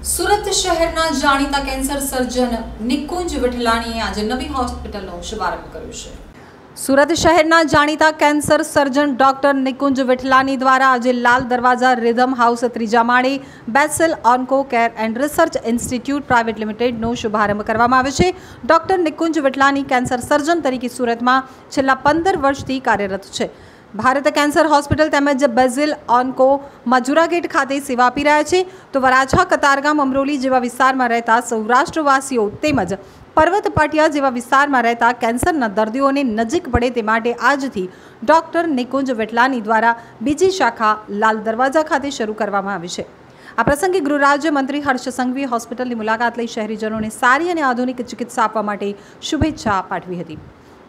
સુરત શહેરના જાણીતા કેન્સર સર્જન નિકુંજ વિઠલાણીએ આજે નવી હોસ્પિટલનો શુભારંભ કર્યો છે। સુરત શહેરના જાણીતા cancer surgeon doctor Nikunj Vithlani દ્વારા આજે લાલ દરવાજા રિધમ હાઉસ ત્રીજા માળે બેસેલ onco care and research institute private લિમિટેડનો શુભારંભ કરવામાં આવ્યો છે। Doctor Nikunj Vithlani cancer surgeon તરીકે સુરતમાં છેલ્લા 15 વર્ષથી કાર્યરત છે। ભારત કેન્સર હોસ્પિટલ તેમજ બેઝિલ ઓન્કો મજુરા ગેટ ખાતે સેવા આપી રહ્યા છે। તો વરાછા, કતારગામ, અમરોલી જેવા વિસ્તારમાં રહેતા સૌરાષ્ટ્રવાસીઓ તેમજ પર્વત પાટિયા જેવા વિસ્તારમાં રહેતા કેન્સરના દર્દીઓને નજીક પડે તે માટે આજથી ડોક્ટર નિકુંજ વિઠલાણી દ્વારા બીજી શાખા લાલ દરવાજા ખાતે શરૂ કરવામાં આવી છે। આ પ્રસંગે ગૃહ રાજ્ય મંત્રી હર્ષ સંઘવીએ હોસ્પિટલની મુલાકાત લઈ શહેરીજનોને સારી અને આધુનિક ચિકિત્સા આપવા માટે શુભેચ્છા પાઠવી હતી।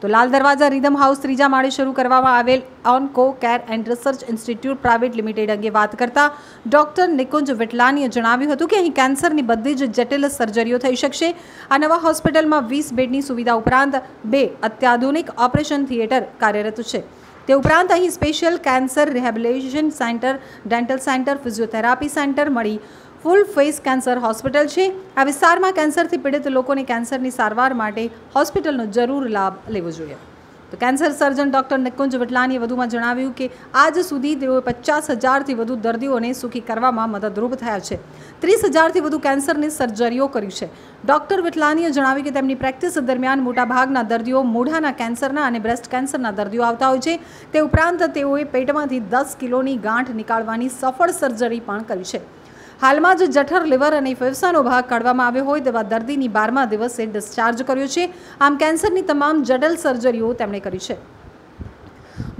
તો લાલ દરવાજા રિધમ હાઉસ ત્રીજા માળે શરૂ કરવામાં આવેલ onco care and research institute private limited અંગે વાત કરતા ડોક્ટર નિકુંજ વિઠલાણીએ જણાવ્યું હતું કે અહીં કેન્સરની બધી જ જટિલ સર્જરીઓ થઈ શકશે। આ નવા હોસ્પિટલમાં 20 બેડની સુવિધા ઉપરાંત 2 અત્યાધુનિક ઓપરેશન થિયેટર કાર્યરત છે। તે ઉપરાંત અહીં special cancer rehabilitation centre, dental centre, physiotherapy centre મળી ફૂલ ફેસ કેન્સર હોસ્પિટલ છે। આ વિસ્તારમાં કેન્સરથી પીડિત લોકોને કેન્સરની સારવાર માટે હોસ્પિટલનો જરૂર લાભ લેવો જોઈએ। તો કેન્સર સર્જન ડોક્ટર નિકુંજ વિઠલાણીએ વધુમાં જણાવ્યું કે આજ સુધી તેઓએ 50,000થી વધુ દર્દીઓને સુખી કરવામાં મદદરૂપ થયા છે। 30,000થી વધુ કેન્સરની સર્જરીઓ કરી છે। ડોક્ટર વિઠલાણીએ જણાવ્યું કે તેમની પ્રેક્ટિસ દરમિયાન મોટાભાગના દર્દીઓ મોઢાના કેન્સરના અને બ્રેસ્ટ કેન્સરના દર્દીઓ આવતા હોય છે। તે ઉપરાંત તેઓએ પેટમાંથી 10 કિલોની ગાંઠ નીકાળવાની સફળ સર્જરી પણ કરી છે। હાલમાં જ જઠર, લીવર અને ફેફસાનો ભાગ કાઢવામાં આવ્યો હોય તેવા દર્દીની 12મા દિવસે ડિસ્ચાર્જ કર્યો છે। આમ કેન્સરની તમામ જટિલ સર્જરીઓ તેમણે કરી છે।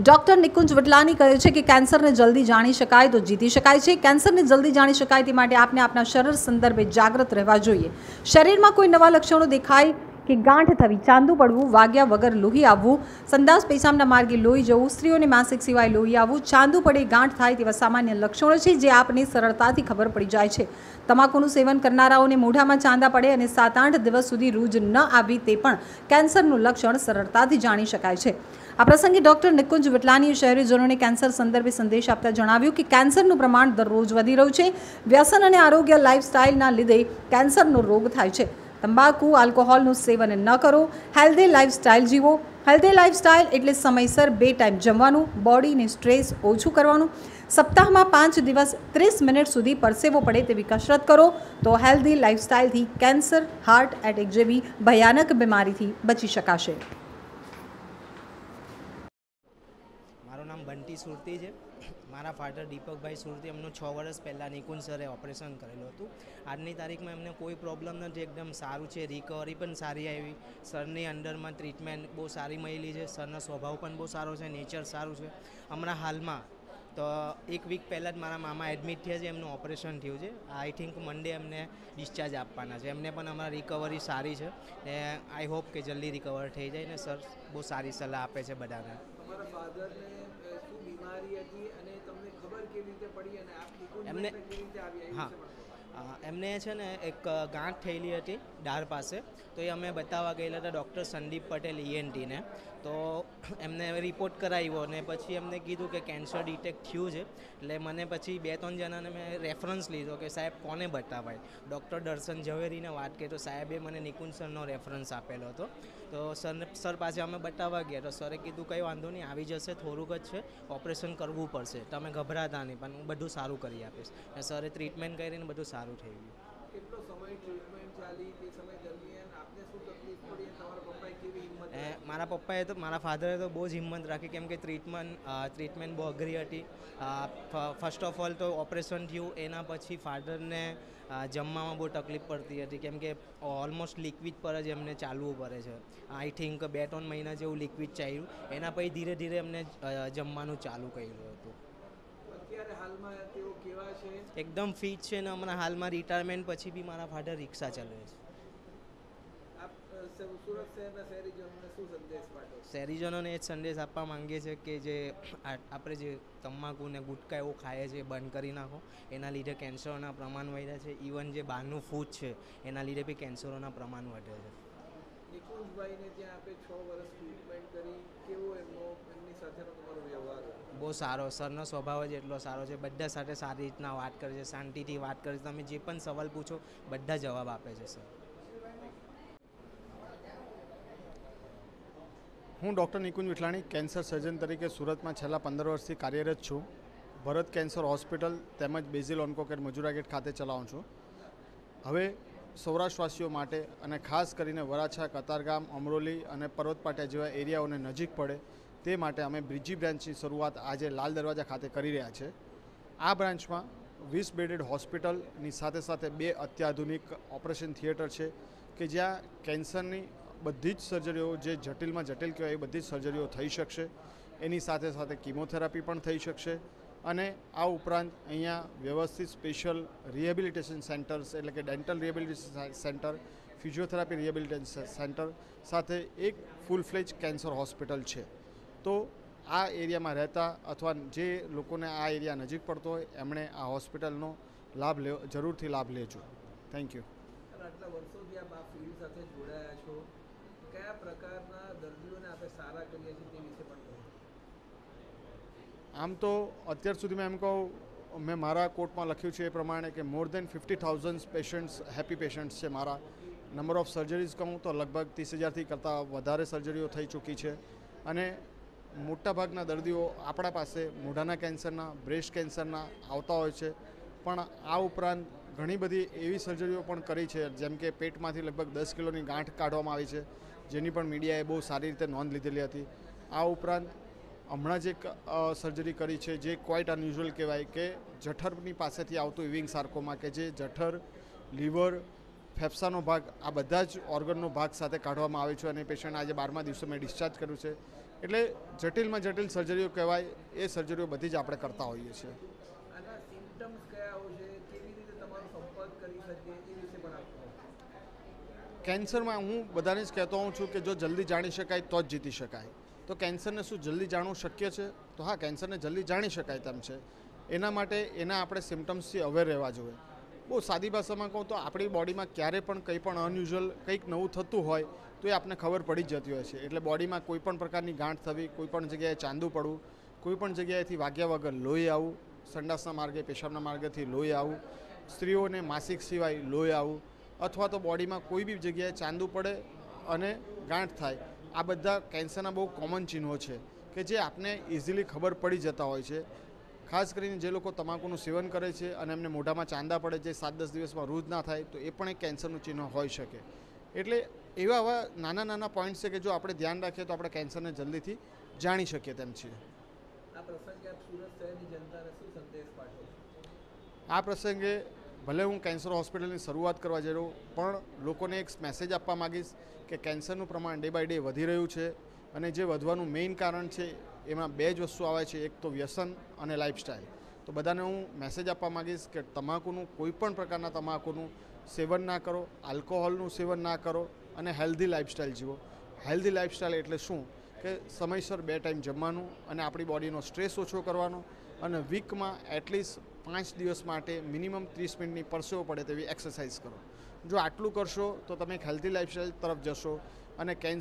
ડોક્ટર નિકુંજ વિઠલાણી કહે છે કે કેન્સરને જલ્દી જાણી શકાય તો જીતી શકાય છે। કેન્સરને જલ્દી જાણી શકાય તે માટે આપને આપના શરીર સંદર્ભે જાગૃત રહેવા જોઈએ। શરીરમાં કોઈ નવા લક્ષણો દેખાય કે ગાંઠ થવી, ચાંદુ પડવું, વાગ્યા વગર લોહી આવવું, સંડાસ પેશાબના માર્ગે લોહી જવું, સ્ત્રીઓને માસિક સિવાય લોહી આવવું, ચાંદુ પડે, ગાંઠ થાય તેવા સામાન્ય લક્ષણો છે જે આપને સરળતાથી ખબર પડી જાય છે। તમાકુનું સેવન કરનારાઓને મોઢામાં ચાંદા પડે અને 7-8 દિવસ સુધી રૂજ ન આવી તે પણ કેન્સરનું લક્ષણ સરળતાથી જાણી શકાય છે। આ પ્રસંગે ડોક્ટર નિકુંજ વિઠલાણીએ શહેરીજનોને કેન્સર સંદર્ભે સંદેશ આપતા જણાવ્યું કે કેન્સરનું પ્રમાણ દરરોજ વધી રહ્યું છે। વ્યસન અને આરોગ્ય લાઇફસ્ટાઇલના લીધે કેન્સરનો રોગ થાય છે। તંબાકુ, આલ્કોહોલનું સેવન ન કરો, હેલ્ધી લાઇફસ્ટાઇલ જીવો। હેલ્ધી લાઇફસ્ટાઇલ એટલે સમયસર 2 ટાઈમ જમવાનું, બોડીને સ્ટ્રેસ ઓછું કરવાનું, સપ્તાહમાં 5 દિવસ 30 મિનિટ સુધી પરસેવો પડે તેવી કસરત કરો તો હેલ્ધી લાઇફસ્ટાઇલથી કેન્સર, હાર્ટ એટેક જેવી ભયાનક બીમારીથી બચી શકાશે। મારું નામ બંટી સુરતી છે। મારા ફાધર દીપકભાઈ સુરતી, એમનું 6 વર્ષ પહેલાં નિકુંજ સરે ઓપરેશન કરેલું હતું। આજની તારીખમાં એમને કોઈ પ્રોબ્લેમ નથી, એકદમ સારું છે, રિકવરી પણ સારી આવી। સરની અંડરમાં ટ્રીટમેન્ટ બહુ સારી મળેલી છે। સરનો સ્વભાવ પણ બહુ સારો છે, નેચર સારું છે। હમણાં હાલમાં તો 1 વીક પહેલાં જ મારા મામા એડમિટ થયા છે, એમનું ઓપરેશન થયું છે। આઈ થિંક મંડે એમને ડિસ્ચાર્જ આપવાના છે। એમને પણ અમારા રિકવરી સારી છે ને આઈ હોપ કે જલ્દી રિકવર થઈ જાય ને સર બહુ સારી સલાહ આપે છે બધાને। એમને હા એમને છે ને એક ગાંઠ થયેલી હતી ડાળ પાસે, તો એ અમે બતાવવા ગયેલા હતા ડૉક્ટર સંદીપ પટેલ ENTને। તો એમને રિપોર્ટ કરાવ્યો અને પછી એમને કીધું કે કેન્સર ડિટેક્ટ થયું છે। એટલે મને પછી 2-3 જણાને મેં રેફરન્સ લીધો કે સાહેબ કોને બતાવાય। ડૉક્ટર દર્શન ઝવેરીને વાત કરી તો સાહેબે મને નિકુંજ સરનો રેફરન્સ આપેલો હતો। તો સર પાસે અમે બતાવવા ગયા તો સરે કીધું કંઈ વાંધો નહીં, આવી જશે, થોડુંક જ છે, ઓપરેશન કરવું પડશે, તમે ગભરાતા નહીં, પણ હું બધું સારું કરી આપીશ। અને સરે ટ્રીટમેન્ટ કરીને બધું સારું થઈ ગયું। કેટલો સમય ટ્રીટમેન્ટ ચાલી, તે સમય દરમિયાન આપને શું તકલીફ પડી અને તમારા પપ્પાએ કેવી હિંમત રાખી? મારા પપ્પાએ તો, મારા ફાધરે તો બહુ જ હિંમત રાખી, કેમ કે ટ્રીટમેન્ટ બહુ અઘરી હતી। ફર્સ્ટ ઓફ ઓલ તો ઓપરેશન થયું એના પછી ફાધરને જમવામાં બહુ તકલીફ પડતી હતી, કેમ કે ઓલમોસ્ટ લિક્વિડ પર જ એમને ચાલવું પડે છે। આઈ થિંક 2-3 મહિના જેવું લિક્વિડ ચાલ્યું, એના પછી ધીરે ધીરે એમને જમવાનું ચાલુ કર્યું હતું। અત્યારે હાલમાં તેઓ કેવા છે? એકદમ ફિટ છે ને હમણાં હાલમાં રિટાયરમેન્ટ પછી બી મારા ફાધર રિક્ષા ચલાવે છે। આપ સુરત શહેરના શહેરીજનોને શું સંદેશ પાઠવો? શહેરીજનોને એ જ સંદેશ આપવા માંગીએ છીએ કે જે આપણે જે તમાકુ ને ગુટકા એવું ખાઈએ છીએ બંધ કરી નાખો, એના લીધે કેન્સરોના પ્રમાણ વધ્યા છે। ઇવન જે બહારનું ફૂડ છે એના લીધે બી કેન્સરોના પ્રમાણ વધે છે। નિકુંજભાઈને ત્યાં આપણે 6 વર્ષ ટ્રીટમેન્ટ કરી, કેવો એમની સાથેનો તમારો વ્યવહાર? બહુ સારો, સરનો સ્વભાવ જ એટલો સારો છે, બધા સાથે સારી રીતના વાત કરે છે, શાંતિથી વાત કરે છે, તમે જે પણ સવાલ પૂછો બધા જવાબ આપે છે સર. હું doctor Nikunj Vithlani cancer surgeon તરીકે સુરતમાં છેલ્લા 15 વર્ષથી કાર્યરત છું. ભરત કેન્સર હોસ્પિટલ તેમજ બેઝિલ ઓન્કોકેર મજુરા ગેટ ખાતે ચલાવું છું. હવે સૌરાષ્ટ્રવાસીઓ માટે અને ખાસ કરીને વરાછા, કતારગામ, અમરોલી અને પર્વત પાટિયા જેવા એરિયાઓને નજીક પડે તે માટે અમે બ્રિજી બ્રાન્ચની શરૂઆત આજે લાલ દરવાજા ખાતે કરી રહ્યા છે. આ બ્રાન્ચમાં 20 બેડેડ હોસ્પિટલની સાથે સાથે 2 અત્યાધુનિક ઓપરેશન થિયેટર છે કે જ્યાં કેન્સરની બધી જ સર્જરીઓ, જે જટિલમાં જટિલ કહેવાય એ બધી જ સર્જરીઓ થઈ શકશે. એની સાથે સાથે કિમોથેરાપી પણ થઈ શકશે અને આ ઉપરાંત અહીંયા વ્યવસ્થિત સ્પેશિયલ રિહેબિલિટેશન સેન્ટર્સ એટલે કે dental rehabilitation centre, physiotherapy rehabilitation centre સાથે એક ફૂલ ફ્લેજ કેન્સર હોસ્પિટલ છે. તો આ એરિયામાં રહેતા અથવા જે લોકોને આ એરિયા નજીક પડતો હોય એમણે આ હોસ્પિટલનો જરૂરથી લાભ લેજો. Thank you. આટલા વર્ષોથી આપ આ ફિલ્ડ સાથે જોડાયા છો, કયા પ્રકારના દર્દીઓને આપણે સારા કરીએ છીએ તે વિશે પણ કહો. આમ તો અત્યાર સુધીમાં એમ કહું, મેં મારા કોર્ટમાં લખ્યું છે એ પ્રમાણે કે મોર દેન 50,000 પેશન્ટ્સ હેપી પેશન્ટ્સ છે. મારા નંબર ઓફ સર્જરીઝ કહું તો લગભગ 30,000થી કરતાં વધારે સર્જરીઓ થઈ ચૂકી છે અને મોટાભાગના દર્દીઓ આપણા પાસે મોઢાના કેન્સરના, બ્રેસ્ટ કેન્સરના આવતા હોય છે. પણ આ ઉપરાંત ઘણી બધી એવી સર્જરીઓ પણ કરી છે, જેમ કે પેટમાંથી લગભગ 10 કિલોની ગાંઠ કાઢવામાં આવી છે, જેની પણ મીડિયાએ બહુ સારી રીતે નોંધ લીધેલી હતી. આ ઉપરાંત હમણાં જ એક સર્જરી કરી છે જે ક્વાઇટ અનયુઝ્યુઅલ કહેવાય કે જઠરની પાસેથી આવતું ઇવિંગ સાર્કોમા, કે જે જઠર, લીવર, ફેફસાનો ભાગ આ બધા જ ઓર્ગનનો ભાગ સાથે કાઢવામાં આવે છે અને પેશન્ટ આજે 12મા દિવસે મેં ડિસ્ચાર્જ કર્યું છે. એટલે જટિલમાં જટિલ સર્જરીઓ કહેવાય એ સર્જરીઓ બધી જ આપણે કરતા હોઈએ છીએ. આના સિમ્પટમ્સ કયા હોય છે, કેવી રીતે તમારો સંપર્ક કરી શકીએ એ વિશે પણ આપ કહો. કેન્સરમાં હું બધાને જ કહેતો હોઉં છું કે જો જલ્દી જાણી શકાય તો જ જીતી શકાય. તો કેન્સરને શું જલ્દી જાણવું શક્ય છે? તો હા, કેન્સરને જલ્દી જાણી શકાય તેમ છે. એના માટે આપણે સિમ્પટમ્સથી અવેર રહેવા જોઈએ. બહુ સાદી ભાષામાં કહું તો આપણી બોડીમાં ક્યારે પણ કંઈ પણ અનયુઝ્યુઅલ કંઈક નવું થતું હોય તો એ આપણને ખબર પડી જ જતી હોય છે. એટલે બોડીમાં કોઈ પણ પ્રકારની ગાંઠ થવી, કોઈ પણ જગ્યાએ ચાંદું પડવું, કોઈ પણ જગ્યાએથી વાગ્યા વગર લોહી આવવું, સંડાસના માર્ગે, પેશાબના માર્ગેથી લોહી આવવું, સ્ત્રીઓને માસિક સિવાય લોહી આવવું, અથવા તો બોડીમાં કોઈ બી જગ્યાએ ચાંદું પડે અને ગાંઠ થાય, આ બધા કેન્સરના બહુ કોમન ચિહ્નો છે કે જે આપને ઇઝીલી ખબર પડી જતા હોય છે. ખાસ કરીને જે લોકો તમાકુનું સેવન કરે છે અને એમને મોઢામાં ચાંદા પડે, જે 7-10 દિવસમાં રૂજ ના થાય, તો એ પણ એક કેન્સરનું ચિહ્ન હોઈ શકે. એટલે એવા નાના નાના પોઈન્ટ્સ છે કે જો આપણે ધ્યાન રાખીએ તો આપણે કેન્સરને જલ્દીથી જાણી શકીએ તેમ છીએ. આ પ્રસંગે આપ સુરત શહેરની જનતાને શું સંદેશ પાઠવો? આ પ્રસંગે ભલે હું કેન્સર હોસ્પિટલની શરૂઆત કરવા જઈ રહ્યો, પણ લોકોને એક મેસેજ આપવા માગીશ કે કેન્સરનું પ્રમાણ ડે બાય ડે વધી રહ્યું છે અને જે વધવાનું મેઇન કારણ છે એમાં 2 જ વસ્તુ આવે છે, એક તો વ્યસન અને લાઇફસ્ટાઇલ. તો બધાને હું મેસેજ આપવા માગીશ કે કોઈ પણ પ્રકારના તમાકુનું સેવન ના કરો, આલ્કોહોલનું સેવન ના કરો અને હેલ્ધી લાઇફસ્ટાઇલ જીવો. હેલ્ધી લાઇફસ્ટાઇલ એટલે શું કે સમયસર 2 ટાઈમ જમવાનું અને આપણી બોડીનો સ્ટ્રેસ ઓછો કરવાનો અને વીકમાં એટલીસ્ટ 5 દિવસ માટે મિનિમમ 30 મિનિટની પરસેવો પડે તેવી એક્સરસાઇઝ કરો. જો આટલું કરશો તો તમે એક હેલ્ધી લાઇફસ્ટાઇલ તરફ જશો અને કેન્સર